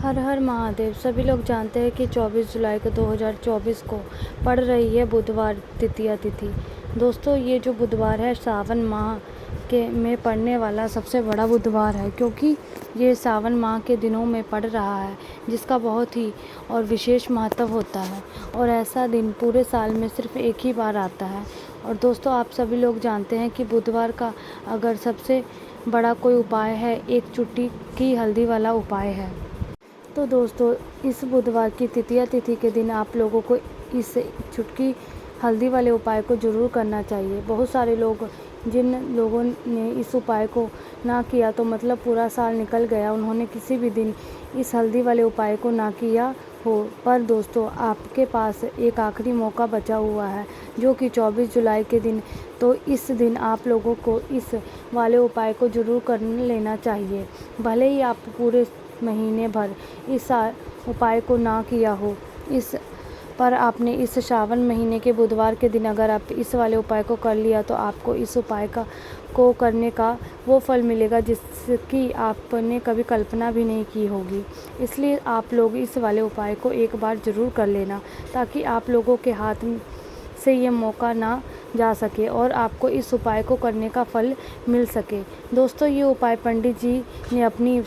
हर हर महादेव। सभी लोग जानते हैं कि 24 जुलाई को 2024 को पड़ रही है बुधवार तृतीया तिथि। दोस्तों, ये जो बुधवार है सावन माह के में पड़ने वाला सबसे बड़ा बुधवार है, क्योंकि ये सावन माह के दिनों में पड़ रहा है, जिसका बहुत ही और विशेष महत्व होता है। और ऐसा दिन पूरे साल में सिर्फ एक ही बार आता है। और दोस्तों, आप सभी लोग जानते हैं कि बुधवार का अगर सबसे बड़ा कोई उपाय है, एक चुटकी की हल्दी वाला उपाय है। तो दोस्तों, इस बुधवार की तृतीया तिथि के दिन आप लोगों को इस चुटकी हल्दी वाले उपाय को ज़रूर करना चाहिए। बहुत सारे लोग, जिन लोगों ने इस उपाय को ना किया तो मतलब पूरा साल निकल गया, उन्होंने किसी भी दिन इस हल्दी वाले उपाय को ना किया हो। पर दोस्तों, आपके पास एक आखिरी मौका बचा हुआ है, जो कि 24 जुलाई के दिन। तो इस दिन आप लोगों को इस वाले उपाय को ज़रूर कर लेना चाहिए। भले ही आप पूरे महीने भर इस उपाय को ना किया हो, पर आपने इस श्रावण महीने के बुधवार के दिन अगर आप इस वाले उपाय को कर लिया, तो आपको इस उपाय को करने का वो फल मिलेगा जिसकी आपने कभी कल्पना भी नहीं की होगी। इसलिए आप लोग इस वाले उपाय को एक बार ज़रूर कर लेना, ताकि आप लोगों के हाथ से ये मौका ना जा सके और आपको इस उपाय को करने का फल मिल सके। दोस्तों, ये उपाय पंडित जी ने अपनी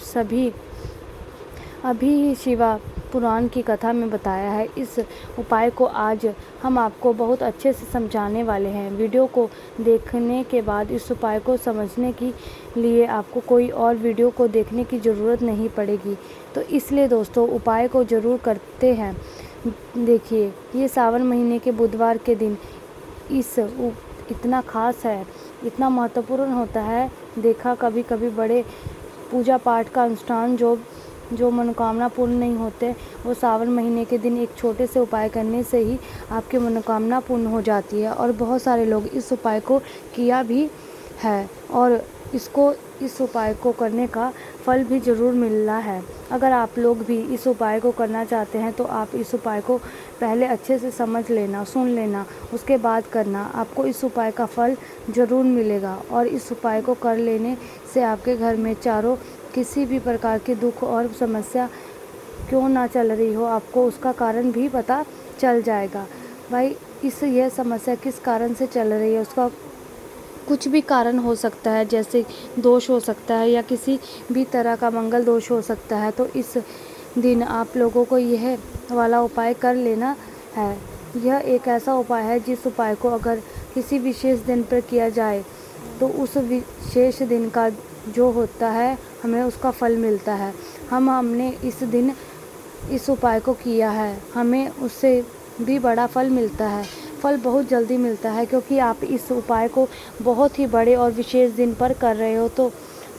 अभी ही शिवा पुराण की कथा में बताया है। इस उपाय को आज हम आपको बहुत अच्छे से समझाने वाले हैं। वीडियो को देखने के बाद इस उपाय को समझने के लिए आपको कोई और वीडियो को देखने की ज़रूरत नहीं पड़ेगी। तो इसलिए दोस्तों, उपाय को ज़रूर करते हैं। देखिए, ये सावन महीने के बुधवार के दिन इतना खास है, इतना महत्वपूर्ण होता है। देखा कभी कभी बड़े पूजा पाठ का अनुष्ठान जो मनोकामना पूर्ण नहीं होते, वो सावन महीने के दिन एक छोटे से उपाय करने से ही आपकी मनोकामना पूर्ण हो जाती है। और बहुत सारे लोग इस उपाय को किया भी है और इस उपाय को करने का फल भी ज़रूर मिल रहा है। अगर आप लोग भी इस उपाय को करना चाहते हैं, तो आप इस उपाय को पहले अच्छे से समझ लेना, सुन लेना, उसके बाद करना। आपको इस उपाय का फल ज़रूर मिलेगा। और इस उपाय को कर लेने से आपके घर में चारों किसी भी प्रकार के दुख और समस्या क्यों ना चल रही हो, आपको उसका कारण भी पता चल जाएगा। भाई, यह समस्या किस कारण से चल रही है, उसका कुछ भी कारण हो सकता है, जैसे दोष हो सकता है या किसी भी तरह का मंगल दोष हो सकता है। तो इस दिन आप लोगों को यह वाला उपाय कर लेना है। यह एक ऐसा उपाय है जिस उपाय को अगर किसी विशेष दिन पर किया जाए, तो उस विशेष दिन का जो होता है, हमें उसका फल मिलता है। हमने इस दिन इस उपाय को किया है, हमें उससे भी बड़ा फल मिलता है। फल बहुत जल्दी मिलता है, क्योंकि आप इस उपाय को बहुत ही बड़े और विशेष दिन पर कर रहे हो। तो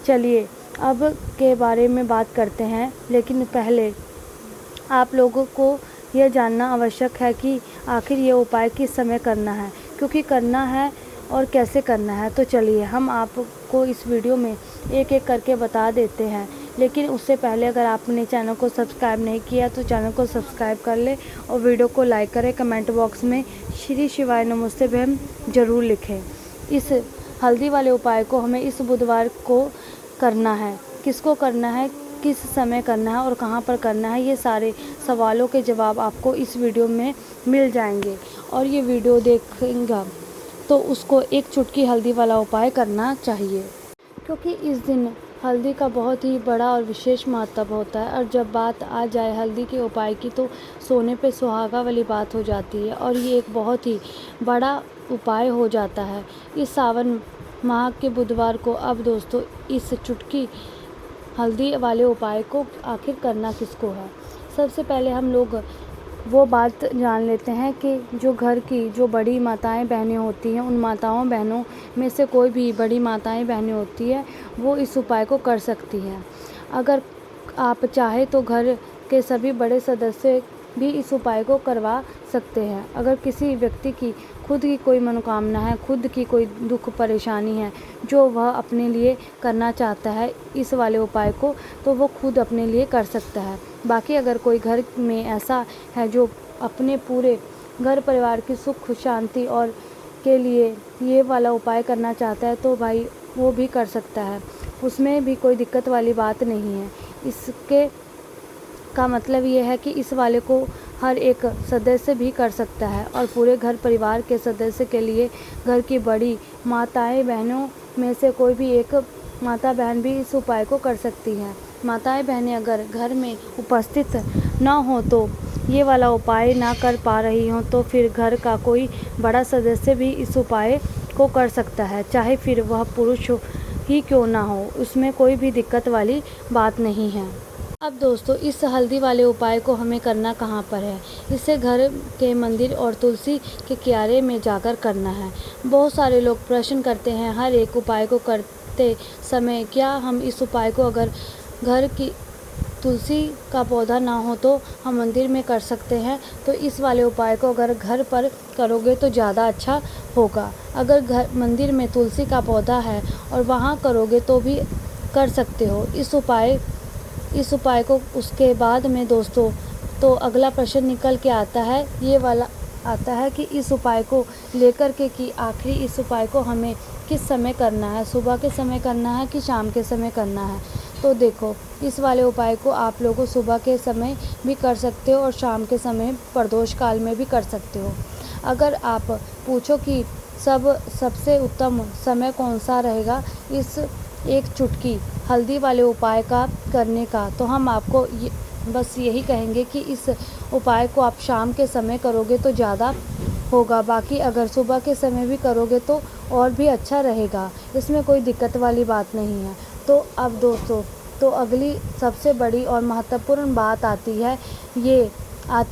चलिए अब के बारे में बात करते हैं, लेकिन पहले आप लोगों को यह जानना आवश्यक है कि आखिर ये उपाय किस समय करना है, क्योंकि करना है और कैसे करना है। तो चलिए हम आपको इस वीडियो में एक एक करके बता देते हैं। लेकिन उससे पहले अगर आपने चैनल को सब्सक्राइब नहीं किया, तो चैनल को सब्सक्राइब कर ले और वीडियो को लाइक करें। कमेंट बॉक्स में श्री शिवाय नमस्ते बहन ज़रूर लिखें। इस हल्दी वाले उपाय को हमें इस बुधवार को करना है। किसको करना है, किस समय करना है और कहाँ पर करना है, ये सारे सवालों के जवाब आपको इस वीडियो में मिल जाएंगे। और ये वीडियो देखेंगे तो उसको एक चुटकी हल्दी वाला उपाय करना चाहिए, क्योंकि इस दिन हल्दी का बहुत ही बड़ा और विशेष महत्व होता है। और जब बात आ जाए हल्दी के उपाय की, तो सोने पे सुहागा वाली बात हो जाती है और ये एक बहुत ही बड़ा उपाय हो जाता है इस सावन माह के बुधवार को। अब दोस्तों, इस चुटकी हल्दी वाले उपाय को आखिर करना किसको है, सबसे पहले हम लोग वो बात जान लेते हैं कि जो घर की जो बड़ी माताएं बहनें होती हैं, उन माताओं बहनों में से कोई भी बड़ी माताएं बहनें होती है, वो इस उपाय को कर सकती हैं। अगर आप चाहे तो घर के सभी बड़े सदस्य भी इस उपाय को करवा सकते हैं। अगर किसी व्यक्ति की खुद की कोई मनोकामना है, खुद की कोई दुख परेशानी है, जो वह अपने लिए करना चाहता है इस वाले उपाय को, तो वो खुद अपने लिए कर सकता है। बाकी अगर कोई घर में ऐसा है जो अपने पूरे घर परिवार की सुख शांति और के लिए ये वाला उपाय करना चाहता है, तो भाई वो भी कर सकता है, उसमें भी कोई दिक्कत वाली बात नहीं है। इसके का मतलब ये है कि इस वाले को हर एक सदस्य भी कर सकता है और पूरे घर परिवार के सदस्य के लिए घर की बड़ी माताएं बहनों में से कोई भी एक माता बहन भी इस उपाय को कर सकती हैं। माताएं बहनें अगर घर में उपस्थित न हो तो ये वाला उपाय ना कर पा रही हों तो फिर घर का कोई बड़ा सदस्य भी इस उपाय को कर सकता है, चाहे फिर वह पुरुष ही क्यों ना हो, उसमें कोई भी दिक्कत वाली बात नहीं है। अब दोस्तों, इस हल्दी वाले उपाय को हमें करना कहाँ पर है? इसे घर के मंदिर और तुलसी के क्यारे में जाकर करना है। बहुत सारे लोग प्रश्न करते हैं हर एक उपाय को करते समय, क्या हम इस उपाय को अगर घर की तुलसी का पौधा ना हो तो हम मंदिर में कर सकते हैं? तो इस वाले उपाय को अगर घर पर करोगे तो ज़्यादा अच्छा होगा। अगर घर मंदिर में तुलसी का पौधा है और वहाँ करोगे तो भी कर सकते हो इस उपाय को। उसके बाद में दोस्तों, तो अगला प्रश्न निकल के आता है, ये वाला आता है कि इस उपाय को लेकर के कि आखिरी इस उपाय को हमें किस समय करना है, सुबह के समय करना है कि शाम के समय करना है? तो देखो, इस वाले उपाय को आप लोगों सुबह के समय भी कर सकते हो और शाम के समय प्रदोष काल में भी कर सकते हो। अगर आप पूछो कि सबसे उत्तम समय कौन सा रहेगा इस एक चुटकी हल्दी वाले उपाय का करने का, तो हम आपको बस यही कहेंगे कि इस उपाय को आप शाम के समय करोगे तो ज़्यादा होगा। बाकी अगर सुबह के समय भी करोगे तो और भी अच्छा रहेगा, इसमें कोई दिक्कत वाली बात नहीं है। तो अब दोस्तों, तो अगली सबसे बड़ी और महत्वपूर्ण बात आती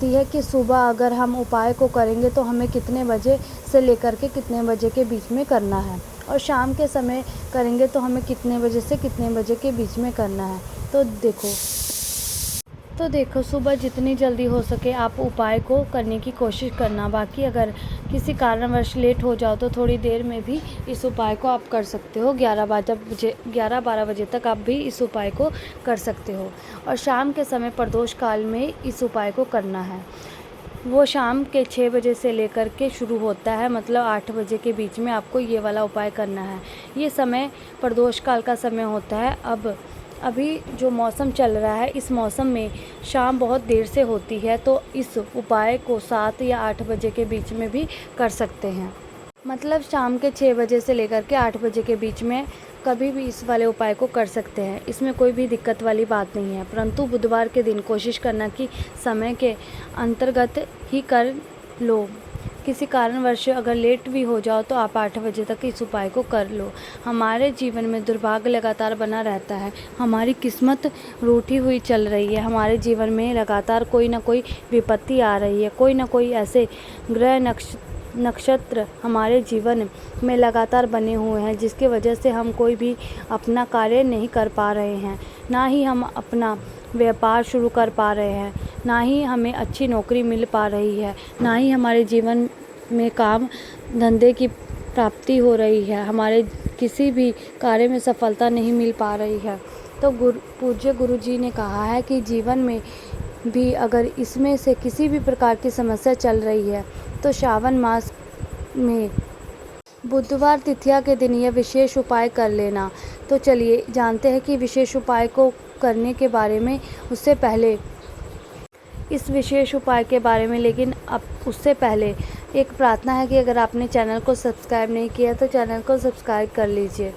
है कि सुबह अगर हम उपाय को करेंगे तो हमें कितने बजे से लेकर के कितने बजे के बीच में करना है, और शाम के समय करेंगे तो हमें कितने बजे से कितने बजे के बीच में करना है। तो देखो, सुबह जितनी जल्दी हो सके आप उपाय को करने की कोशिश करना। बाकी अगर किसी कारणवश लेट हो जाओ तो थोड़ी देर में भी इस उपाय को आप कर सकते हो। 11-12 बजे तक आप भी इस उपाय को कर सकते हो, और शाम के समय प्रदोष काल में इस उपाय को करना है। वो शाम के 6 बजे से लेकर के शुरू होता है, मतलब 8 बजे के बीच में आपको ये वाला उपाय करना है। ये समय प्रदोष काल का समय होता है। अभी जो मौसम चल रहा है, इस मौसम में शाम बहुत देर से होती है, तो इस उपाय को 7 या 8 बजे के बीच में भी कर सकते हैं। मतलब शाम के 6 बजे से लेकर के 8 बजे के बीच में कभी भी इस वाले उपाय को कर सकते हैं, इसमें कोई भी दिक्कत वाली बात नहीं है। परंतु बुधवार के दिन कोशिश करना कि समय के अंतर्गत ही कर लो। किसी कारणवश अगर लेट भी हो जाओ तो आप 8 बजे तक इस उपाय को कर लो। हमारे जीवन में दुर्भाग्य लगातार बना रहता है, हमारी किस्मत रूठी हुई चल रही है, हमारे जीवन में लगातार कोई ना कोई विपत्ति आ रही है, कोई ना कोई ऐसे ग्रह नक्षत्र हमारे जीवन में लगातार बने हुए हैं जिसकी वजह से हम कोई भी अपना कार्य नहीं कर पा रहे हैं, ना ही हम अपना व्यापार शुरू कर पा रहे हैं, ना ही हमें अच्छी नौकरी मिल पा रही है, ना ही हमारे जीवन में काम धंधे की प्राप्ति हो रही है, हमारे किसी भी कार्य में सफलता नहीं मिल पा रही है। तो पूज्य गुरु जी ने कहा है कि जीवन में भी अगर इसमें से किसी भी प्रकार की समस्या चल रही है तो श्रावण मास में बुधवार तिथिया के दिन यह विशेष उपाय कर लेना। तो चलिए जानते हैं कि विशेष उपाय को करने के बारे में, उससे पहले इस विशेष उपाय के बारे में। लेकिन अब उससे पहले एक प्रार्थना है कि अगर आपने चैनल को सब्सक्राइब नहीं किया तो चैनल को सब्सक्राइब कर लीजिए।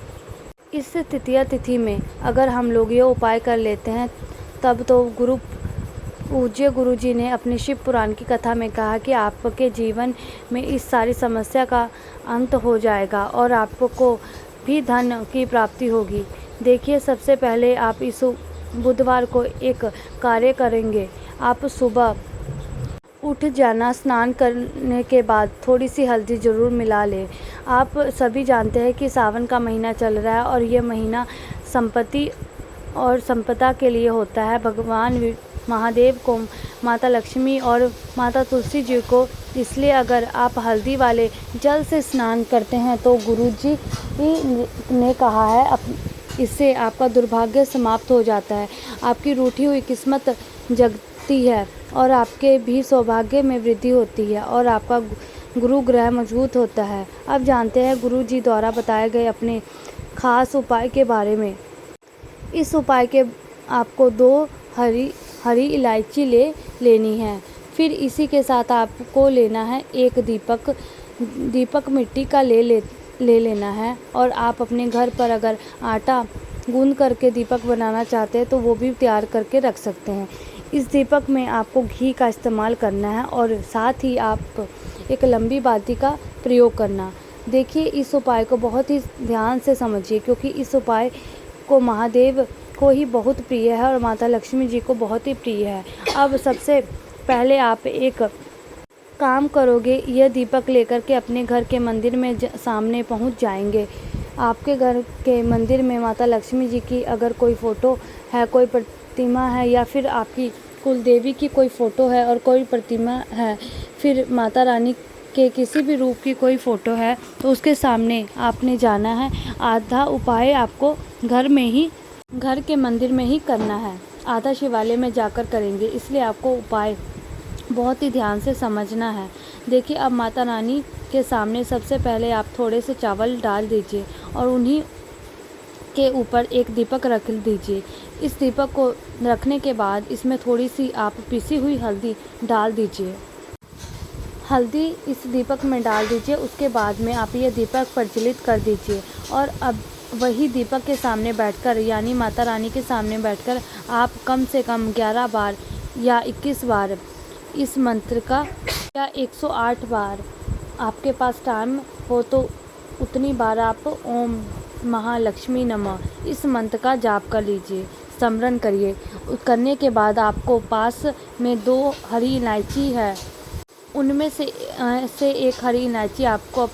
इस तृतीया तिथि में अगर हम लोग ये उपाय कर लेते हैं तब तो पूज्य गुरु जी ने अपनी शिव पुराण की कथा में कहा कि आपके जीवन में इस सारी समस्या का अंत हो जाएगा और आपको भी धन की प्राप्ति होगी। देखिए, सबसे पहले आप इस बुधवार को एक कार्य करेंगे। आप सुबह उठ जाना, स्नान करने के बाद थोड़ी सी हल्दी ज़रूर मिला लें। आप सभी जानते हैं कि सावन का महीना चल रहा है और ये महीना संपत्ति और संपदा के लिए होता है। भगवान महादेव को, माता लक्ष्मी और माता तुलसी जी को, इसलिए अगर आप हल्दी वाले जल से स्नान करते हैं तो गुरु जी ने कहा है इससे आपका दुर्भाग्य समाप्त हो जाता है, आपकी रूठी हुई किस्मत जगती है और आपके भी सौभाग्य में वृद्धि होती है और आपका गुरु ग्रह मजबूत होता है। अब जानते हैं गुरु जी द्वारा बताए गए अपने खास उपाय के बारे में। इस उपाय के आपको 2 हरी इलायची ले लेनी है। फिर इसी के साथ आपको लेना है एक दीपक मिट्टी का ले लेना है। और आप अपने घर पर अगर आटा गूंद करके दीपक बनाना चाहते हैं तो वो भी तैयार करके रख सकते हैं। इस दीपक में आपको घी का इस्तेमाल करना है और साथ ही आप एक लंबी बाती का प्रयोग करना। देखिए, इस उपाय को बहुत ही ध्यान से समझिए, क्योंकि इस उपाय को महादेव को ही बहुत प्रिय है और माता लक्ष्मी जी को बहुत ही प्रिय है। अब सबसे पहले आप एक काम करोगे, यह दीपक लेकर के अपने घर के मंदिर में सामने पहुंच जाएंगे। आपके घर के मंदिर में माता लक्ष्मी जी की अगर कोई फ़ोटो है, कोई प्रतिमा है, या फिर आपकी कुलदेवी की कोई फ़ोटो है और कोई प्रतिमा है, फिर माता रानी के किसी भी रूप की कोई फ़ोटो है, तो उसके सामने आपने जाना है। आधा उपाय आपको घर के मंदिर में ही करना है, आधा शिवालय में जाकर करेंगे, इसलिए आपको उपाय बहुत ही ध्यान से समझना है। देखिए, अब माता रानी के सामने सबसे पहले आप थोड़े से चावल डाल दीजिए और उन्हीं के ऊपर एक दीपक रख दीजिए। इस दीपक को रखने के बाद इसमें थोड़ी सी आप पिसी हुई हल्दी डाल दीजिए। हल्दी इस दीपक में डाल दीजिए। उसके बाद में आप ये दीपक प्रज्वलित कर दीजिए और अब वही दीपक के सामने बैठकर, यानी माता रानी के सामने बैठकर आप कम से कम 11 बार या 21 बार इस मंत्र का, या 108 बार आपके पास टाइम हो तो उतनी बार आप ओम महालक्ष्मी नमः इस मंत्र का जाप कर लीजिए, स्मरण करिए। करने के बाद आपको पास में 2 हरी इलायची है, उनमें से एक हरी इलायची आपको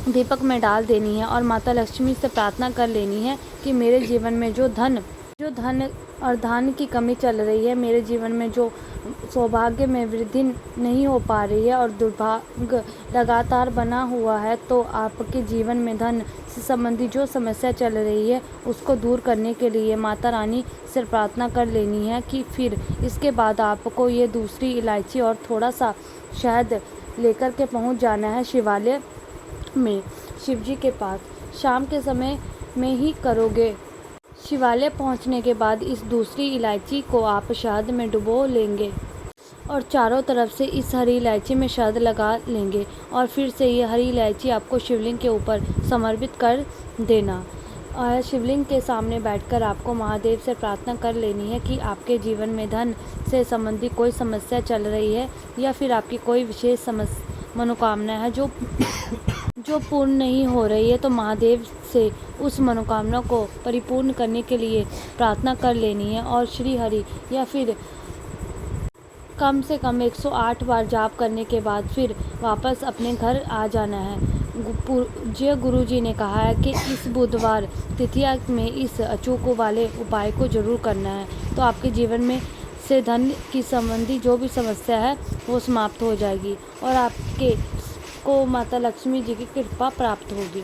दीपक में डाल देनी है और माता लक्ष्मी से प्रार्थना कर लेनी है कि मेरे जीवन में जो धन और धान की कमी चल रही है, मेरे जीवन में जो सौभाग्य में वृद्धि नहीं हो पा रही है और दुर्भाग्य लगातार बना हुआ है, तो आपके जीवन में धन से संबंधी जो समस्या चल रही है उसको दूर करने के लिए माता रानी से प्रार्थना कर लेनी है। कि फिर इसके बाद आपको ये दूसरी इलायची और थोड़ा सा शहद लेकर के पहुंच जाना है शिवालय में, शिवजी के पास। शाम के समय में ही करोगे। शिवालय पहुंचने के बाद इस दूसरी इलायची को आप शहद में डुबो लेंगे और चारों तरफ से इस हरी इलायची में शहद लगा लेंगे और फिर से ये हरी इलायची आपको शिवलिंग के ऊपर समर्पित कर देना। और शिवलिंग के सामने बैठकर आपको महादेव से प्रार्थना कर लेनी है कि आपके जीवन में धन से संबंधी कोई समस्या चल रही है या फिर आपकी कोई विशेष मनोकामना है जो पूर्ण नहीं हो रही है, तो महादेव से उस मनोकामना को परिपूर्ण करने के लिए प्रार्थना कर लेनी है। और श्री हरि या फिर कम से कम 108 बार जाप करने के बाद फिर वापस अपने घर आ जाना है। पूज्य गुरु जी ने कहा है कि इस बुधवार तिथिया में इस अचूक वाले उपाय को जरूर करना है, तो आपके जीवन में से धन की संबंधी जो भी समस्या है वो समाप्त हो जाएगी और आपके को माता लक्ष्मी जी की कृपा प्राप्त होगी।